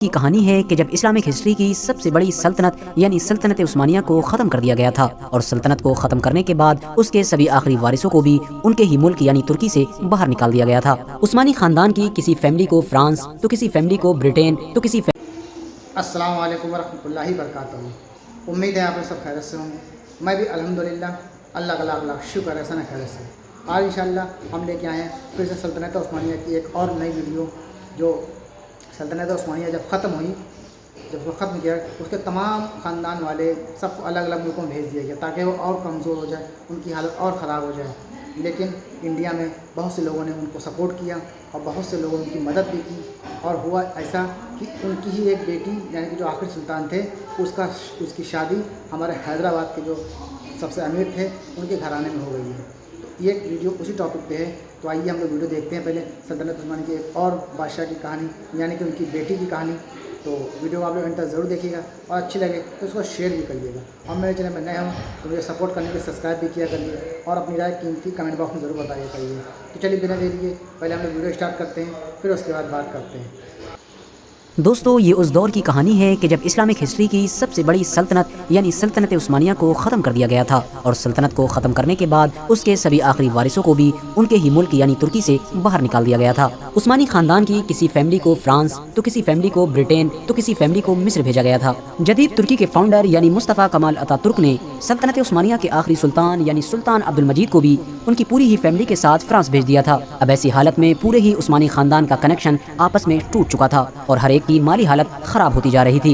کی کہانی ہے کہ جب اسلامک ہسٹری کی سب سے بڑی سلطنت یعنی سلطنت عثمانیہ کو ختم کر دیا گیا تھا، اور سلطنت کو ختم کرنے کے بعد اس کے سبھی آخری وارثوں کو بھی ان کے ہی ملک یعنی ترکی سے باہر نکال دیا گیا تھا۔ عثمانی خاندان کی کسی فیملی کو فرانس، تو کسی فیملی کو برٹین، تو کسی السلام علیکم ورحمۃ اللہ وبرکاتہ۔ امید ہے آپ سب خیریت سے ہوں گے۔ میں بھی الحمدللہ اللہ کا لاکھ لاکھ شکر ہے سنا خیریت سے۔ آج انشاءاللہ ہم لے کے آئے ہیں پھر سے سلطنت عثمانیہ کی ایک اور نئی ویڈیو، جو سلطنت عثمانیہ جب ختم ہوئی، جب وہ ختم کیا، اس کے تمام خاندان والے سب کو الگ الگ ملکوں میں بھیج دیا گیا تاکہ وہ اور کمزور ہو جائے، ان کی حالت اور خراب ہو جائے۔ لیکن انڈیا میں بہت سے لوگوں نے ان کو سپورٹ کیا اور بہت سے لوگوں نے ان کی مدد بھی کی، اور ہوا ایسا کہ ان کی ہی ایک بیٹی یعنی کہ جو آخری سلطان تھے، اس کی شادی ہمارے حیدرآباد کے جو سب سے امیر تھے ان کے گھرانے میں ہو گئی ہے۔ تو یہ ایک ویڈیو اسی ٹاپک پہ ہے، تو آئیے ہم لوگ ویڈیو دیکھتے ہیں۔ پہلے سلطنت عثمانیہ کے ایک اور بادشاہ کی کہانی یعنی کہ ان کی بیٹی کی کہانی۔ تو ویڈیو آپ لوگ انتظار ضرور دیکھیے گا، اور اچھی لگے تو اس کو شیئر بھی کریے گا، اور میرے چینل میں نئے ہوں تو مجھے سپورٹ کرنے کے سبسکرائب بھی کیا کریے، اور اپنی رائے قیمتی کمنٹ باکس میں ضرور بتایا کریے۔ تو چلیے بنا دیر کیے پہلے ہم لوگ ویڈیو اسٹارٹ کرتے ہیں، پھر اس کے بعد بات کرتے ہیں۔ دوستو، یہ اس دور کی کہانی ہے کہ جب اسلامک ہسٹری کی سب سے بڑی سلطنت یعنی سلطنت عثمانیہ کو ختم کر دیا گیا تھا، اور سلطنت کو ختم کرنے کے بعد اس کے سبھی آخری وارثوں کو بھی ان کے ہی ملک یعنی ترکی سے باہر نکال دیا گیا تھا۔ عثمانی خاندان کی کسی فیملی کو فرانس، تو کسی فیملی کو برٹین، تو کسی فیملی کو مصر بھیجا گیا تھا۔ جدید ترکی کے فاؤنڈر یعنی مصطفیٰ کمال اتا ترک نے سلطنت عثمانیہ کے آخری سلطان یعنی سلطان عبد المجید کو بھی ان کی پوری ہی فیملی کے ساتھ فرانس بھیج دیا تھا۔ اب ایسی حالت میں پورے ہی عثمانی خاندان کا کنیکشن آپس میں ٹوٹ چکا تھا، اور ہر ایک کی مالی حالت خراب ہوتی جا رہی تھی۔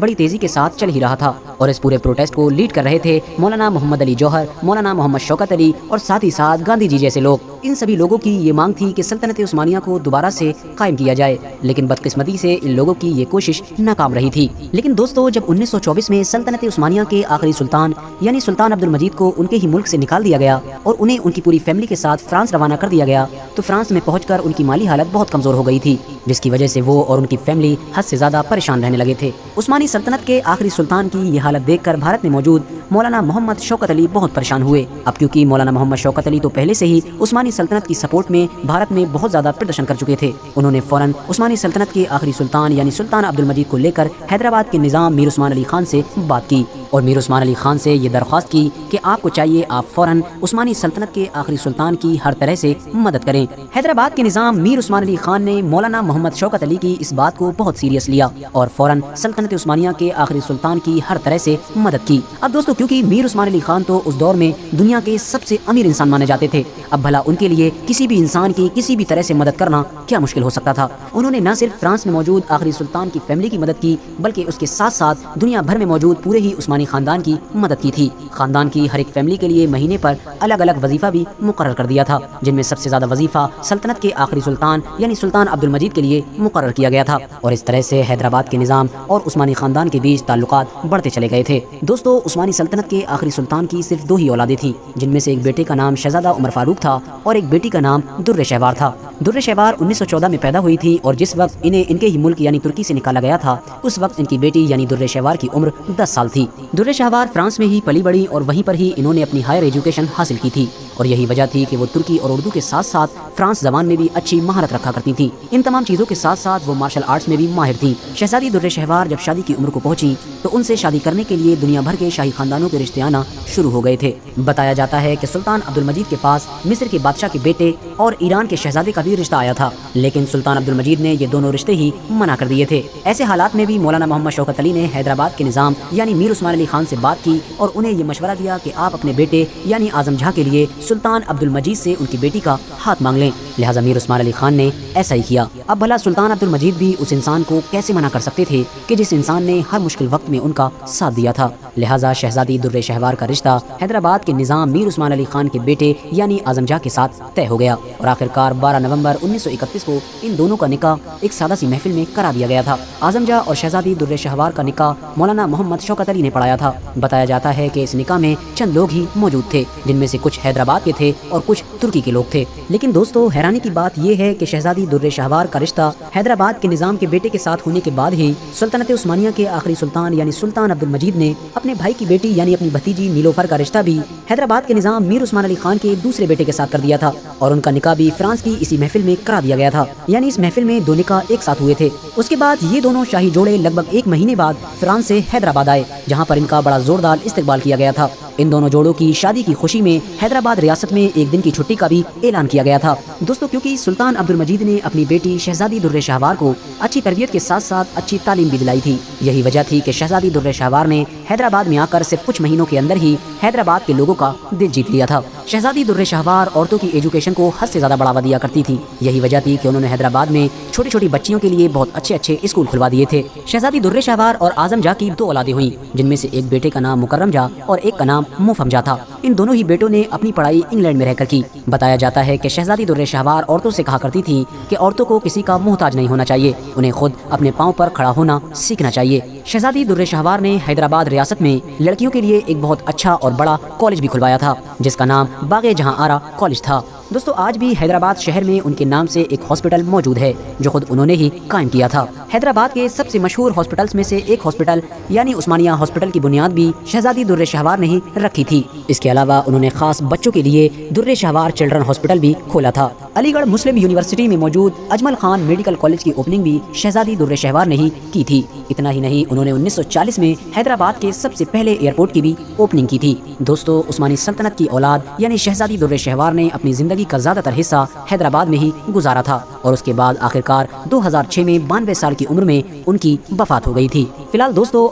بڑی تیزی کے ساتھ چل ہی رہا تھا، اور اس پورے پروٹیسٹ کو لیڈ کر رہے تھے مولانا محمد علی جوہر، مولانا محمد شوکت علی، اور ساتھ ہی ساتھ گاندھی جی جیسے لوگ۔ ان سبھی لوگوں کی یہ مانگ تھی کہ سلطنت عثمانیہ کو دوبارہ سے قائم کیا جائے، لیکن بدقسمتی سے ان لوگوں کی یہ کوشش ناکام رہی تھی۔ لیکن دوستو، جب 1924 میں سلطنت عثمانیہ کے آخری سلطان یعنی سلطان عبد المجید کو ان کے ہی ملک سے نکال دیا گیا اور انہیں ان کی پوری فیملی کے ساتھ فرانس روانہ کر دیا گیا، تو فرانس میں پہنچ کر ان کی مالی حالت بہت کمزور ہو گئی تھی، جس کی وجہ سے وہ اور ان کی فیملی حد سے زیادہ پریشان رہنے لگے تھے۔ عثمانی سلطنت کے آخری سلطان کی یہ حالت دیکھ کر بھارت میں موجود مولانا محمد شوکت علی بہت پریشان ہوئے۔ اب کیونکہ مولانا محمد شوکت علی تو پہلے سے ہی عثمانی سلطنت کی سپورٹ میں بھارت میں بہت زیادہ پردرشن کر چکے تھے، انہوں نے فوراً عثمانی سلطنت کے آخری سلطان یعنی سلطان عبد المجید کو لے کر حیدرآباد کے نظام میر عثمان علی خان سے بات کی، اور میر عثمان علی خان سے یہ درخواست کی کہ آپ کو چاہیے آپ فوراً عثمانی سلطنت کے آخری سلطان کی ہر طرح سے مدد کریں۔ حیدرآباد کے نظام میر عثمان علی خان نے مولانا محمد شوکت علی کی اس بات کو بہت سیریس لیا اور فوراً سلطنت عثمانیہ کے آخری سلطان کی ہر طرح سے مدد کی۔ اب دوستو، کیونکہ میر عثمان علی خان تو اس دور میں دنیا کے سب سے امیر انسان مانے جاتے تھے، اب بھلا ان کے لیے کسی بھی انسان کی کسی بھی طرح سے مدد کرنا کیا مشکل ہو سکتا تھا۔ انہوں نے نہ صرف فرانس میں موجود آخری سلطان کی فیملی کی مدد کی، بلکہ اس کے ساتھ ساتھ دنیا بھر میں موجود پورے ہی عثمانی خاندان کی مدد کی تھی۔ خاندان کی ہر ایک فیملی کے لیے مہینے پر الگ الگ وظیفہ بھی مقرر کر دیا تھا، جن میں سب سے زیادہ وظیفہ سلطنت کے آخری سلطان یعنی سلطان عبد المجید کے لیے مقرر کیا گیا تھا، اور اس طرح سے حیدرآباد کے نظام اور عثمانی خاندان کے بیچ تعلقات بڑھتے چلے گئے تھے۔ دوستو، عثمانی سلطنت کے آخری سلطان کی صرف 2 ہی اولادیں تھیں، جن میں سے ایک بیٹے کا نام شہزادہ عمر فاروق تھا اور ایک بیٹی کا نام در شہوار تھا۔ در شہوار 1914 میں پیدا ہوئی تھی، اور جس وقت انہیں ان کے ہی ملک یعنی ترکی سے نکالا گیا تھا، اس وقت ان کی بیٹی یعنی در شہوار کی عمر 10 سال تھی۔ در شہوار فرانس میں ہی پلی بڑھی، اور وہیں پر ہی انہوں نے اپنی ہائر ایجوکیشن حاصل کی تھی، اور یہی وجہ تھی کہ وہ ترکی اور اردو کے ساتھ ساتھ فرانس زبان میں بھی اچھی مہارت رکھا کرتی تھی۔ ان تمام چیزوں کے ساتھ ساتھ وہ مارشل آرٹس میں بھی ماہر تھی۔ شہزادی در شہوار جب شادی کی عمر کو پہنچی تو ان سے شادی کرنے کے لیے دنیا بھر کے شاہی خاندانوں کے رشتے آنا شروع ہو گئے تھے۔ بتایا جاتا ہے کہ سلطان عبد المجید کے پاس مصر کے بادشاہ کے بیٹے اور ایران کے شہزادے کا بھی رشتہ آیا تھا، لیکن سلطان عبد المجید نے یہ دونوں رشتے ہی منع کر دیے تھے۔ ایسے حالات میں بھی مولانا محمد شوکت علی نے حیدرآباد کے نظام یعنی میر عثمان علی خان سے بات کی اور انہیں یہ مشورہ دیا کہ آپ اپنے بیٹے یعنی اعظم جہاں کے لیے سلطان عبد المجید سے ان کی بیٹی کا ہاتھ مانگ لیں۔ لہٰذا میر عثمان علی خان نے ایسا ہی کیا۔ اب بھلا سلطان عبد المجید بھی اس انسان کو کیسے منع کر سکتے تھے کہ جس انسان نے ہر مشکل وقت میں ان کا ساتھ دیا تھا۔ لہٰذا شہزادی در شہوار کا رشتہ حیدرآباد کے نظام میر عثمان علی خان کے بیٹے یعنی اعظم جہاں کے ساتھ طے ہو گیا، اور آخرکار 12 نومبر 1931 کو ان دونوں کا نکاح ایک سادہ سی محفل میں کرا دیا گیا تھا۔ اعظم جہاں اور شہزادی در شہوار کا نکاح مولانا محمد شوکت علی نے پڑھایا تھا۔ بتایا جاتا ہے کہ اس نکاح میں چند لوگ ہی موجود تھے، جن میں سے کچھ حیدرآباد کے تھے اور کچھ ترکی کے لوگ تھے۔ لیکن دوستو، حیران حیرانی کی بات یہ ہے کہ شہزادی در شہوار کا رشتہ حیدرآباد کے نظام کے بیٹے کے ساتھ ہونے کے بعد ہی سلطنت عثمانیہ کے آخری سلطان یعنی سلطان عبد المجید نے اپنے بھائی کی بیٹی یعنی اپنی بھتیجی نیلوفر کا رشتہ بھی حیدرآباد کے نظام میر عثمان علی خان کے دوسرے بیٹے کے ساتھ کر دیا تھا، اور ان کا نکاح بھی فرانس کی اسی محفل میں کرا دیا گیا تھا، یعنی اس محفل میں دو نکاح ایک ساتھ ہوئے تھے۔ اس کے بعد یہ دونوں شاہی جوڑے لگ بھگ 1 مہینے بعد فرانس سے حیدرآباد آئے، جہاں پر ان کا بڑا زوردار استقبال کیا گیا تھا۔ ان دونوں جوڑوں کی شادی کی خوشی میں حیدرآباد ریاست میں 1 دن کی چھٹی کا بھی اعلان کیا گیا تھا۔ دوستو کیونکہ سلطان عبد المجید نے اپنی بیٹی شہزادی در شہوار کو اچھی تربیت کے ساتھ ساتھ اچھی تعلیم بھی دلائی تھی، یہی وجہ تھی کہ شہزادی در شہوار نے حیدرآباد میں آ کر صرف کچھ مہینوں کے اندر ہی حیدرآباد کے لوگوں کا دل جیت لیا تھا۔ شہزادی در شہوار عورتوں کی ایجوکیشن کو حد سے زیادہ بڑھاوا دیا کرتی تھی، یہی وجہ تھی کہ انہوں نے حیدرآباد میں چھوٹی چھوٹی بچیوں کے لیے بہت اچھے اسکول کھلوا دیے تھے۔ شہزادی در شہوار اور اعظم جاں کی 2 اولادیں ہوئیں، جن میں سے ایک بیٹے کا نام مکرم جاں اور ایک کا نام موفم جاں تھا۔ ان دونوں ہی بیٹوں نے اپنی پڑھائی انگلینڈ میں رہ کر کی۔ بتایا جاتا ہے کہ شہزادی در شہوار عورتوں سے کہا کرتی تھی کہ عورتوں کو کسی کا محتاج نہیں ہونا چاہیے، انہیں خود اپنے پاؤں پر کھڑا ہونا سیکھنا چاہیے۔ شہزادی در شہوار نے حیدرآباد ریاست میں لڑکیوں کے لیے ایک بہت اچھا اور بڑا کالج بھی کھلوایا تھا، جس کا نام باغ جہاں آرا کالج تھا۔ دوستو آج بھی حیدرآباد شہر میں ان کے نام سے ایک ہاسپٹل موجود ہے، جو خود انہوں نے ہی قائم کیا تھا۔ حیدرآباد کے سب سے مشہور ہاسپٹلز میں سے ایک ہاسپٹل یعنی عثمانیہ ہاسپٹل کی بنیاد بھی شہزادی در شہوار نے ہی رکھی تھی۔ اس کے علاوہ انہوں نے خاص بچوں کے لیے در شہوار چلڈرن ہاسپٹل بھی کھولا تھا۔ علی گڑھ مسلم یونیورسٹی میں موجود اجمل خان میڈیکل کالج کی اوپننگ بھی شہزادی در شہوار نے ہی کی تھی۔ اتنا ہی نہیں، انہوں نے 1940 میں حیدرآباد کے سب سے پہلے ایئرپورٹ کی بھی اوپننگ کی تھی۔ دوستو عثمانی سلطنت کی اولاد یعنی شہزادی در شہوار نے اپنی زندگی کا زیادہ تر حصہ حیدرآباد میں ہی گزارا تھا، اور اس کے بعد آخرکار 2006 میں 92 سال کی عمر میں ان کی وفات ہو گئی تھی۔ فی الحال دوستو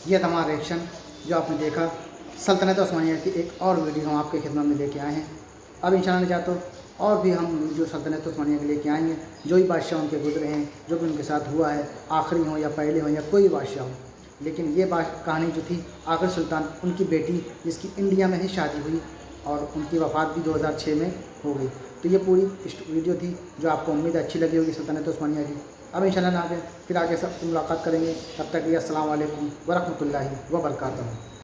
یہ تمام ریئیکشن جو آپ نے دیکھا سلطنت عثمانیہ کی ایک اور ویڈیو ہم آپ کے خدمت میں لے کے آئے ہیں۔ اب انشاءاللہ نے چاہتا اور بھی ہم جو سلطنت عثمانیہ کے لے کے آئیں گے، جو بھی بادشاہ ان کے گزرے ہیں، جو بھی ان کے ساتھ ہوا ہے، آخری ہوں یا پہلے ہوں یا کوئی بھی بادشاہ ہو، لیکن یہ کہانی جو تھی آخری سلطان ان کی بیٹی جس کی انڈیا میں ہی شادی ہوئی اور ان کی وفات بھی 2006 میں ہو گئی۔ تو یہ پوری ویڈیو تھی جو آپ کو امید اچھی لگی ہوگی سلطنت عثمانیہ کی۔ اب انشاءاللہ پھر آگے سب سے ملاقات کریں گے، تب تک کے لیے السلام علیکم ورحمۃ اللہ وبرکاتہ۔